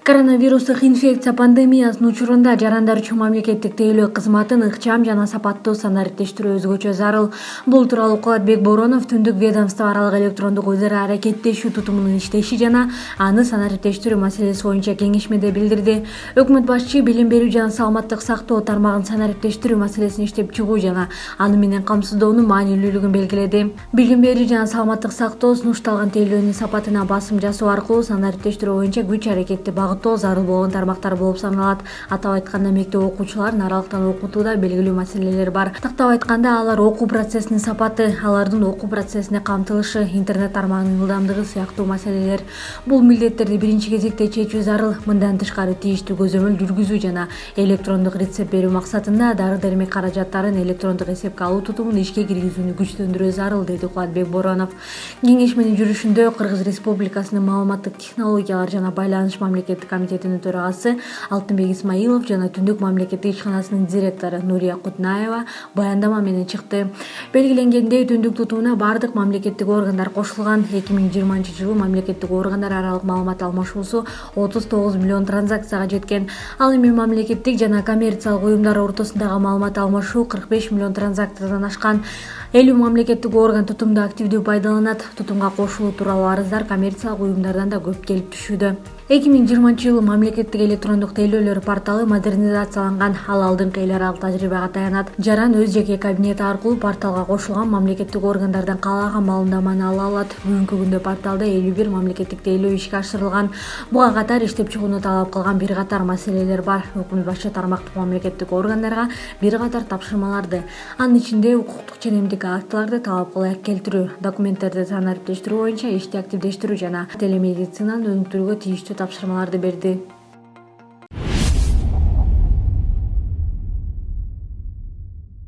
Коронавирустук инфекция пандемиясынын учурунда жарандар үчүн мамлекеттик тейлөө кызматын ыкчам жана сапаттуу санариптештирүү өзгөчө зарыл. Бул тууралуу Кубатбек Боронов түндүк ведомство аралык электрондук өз ара аракеттешүү тутумунун иштеши жана аны санариптештирүү маселеси боюнча кеңешмеде билдирди. Өкмөт башчы билим берүү жана саламаттык сактоо тармагын санариптештирүү маселесин иштеп чыгуу жана аны менен камсыздоонун маанилүүлүгүн белгиледи. Билим берүү жана саламаттык сактоо сунушталган тейлөөнүн сапатына басым жасоо аркылуу санариптештирүү боюнча күч аракетти зарыл болгон тармактар болуп саналат. Атап айтканда, мектеп окуучуларын аралыктан окутууда белгилүү маселелер бар. Тактап айтканда, алар окуу процессинин сапаты, алардын окуу процессине камтылышы, интернет тармагынын ылдамдыгы сыяктуу маселелер. Бул милдеттерди биринчи кезекте чечүү зарыл. Мындан тышкары тийиштүү көзөмөл жүргүзүү жана электрондук рецепт берүү максатында дары-дармек каражаттарын электрондук эсепке алуу тутумун ишке киргизүүнү күчтөндүрүү зарыл, деди Кубатбек Боронов. Кеңешменин жүрүшүндө Кыргыз Республикасынын маалыматтык технологиялар жана байланыш мамлекеттик комитетинин төрагасы Алтынбек Исмаилов жана Түндүк мамлекеттик ишканасынын директору Нурия Кутнаева баяндама менен чыкты. Белгиленгендей, түндүк тутумуна бардык мамлекеттик органдар кошулган. 2020-жылы мамлекеттик органдар аралык маалымат алмашуусу 39 миллион транзакцияга жеткен. Ал эми мамлекеттик жана коммерциялык уюмдар ортосундагы маалымат алмашуу 45 миллион транзакциядан ашкан. 50 мамлекеттик орган тутумду активдүү пайдаланат. Тутумга кошулуу тууралуу арыздар коммерциялык уюмдардан да көп келип түшүүдө. 2020-жылы мамлекеттик электрондук тейлөөлөр порталы модернизацияланган. Ал алдыңкы эл аралык тажрыйбага таянат. Жаран өз жеке кабинети аркылуу порталга кошулган мамлекеттик органдардан каалаган маалымдаманы ала алат. Бүгүнкү күндө порталда 51 мамлекеттик тейлөө ишке ашырылган. Буга катар иштеп чыгууну талап кылган бир катар маселелер бар. Өкмөт башчы тармактык мамлекеттик органдарга бир катар тапшырмаларды, анын ичинде укуктук ченемдик актыларды талап кылып келтирүү, документтерди санариптештирүү боюнча ишти активдештирүү жана телемедицинаны өнүктүрүүгө тийиштүү тапшырмаларды берди.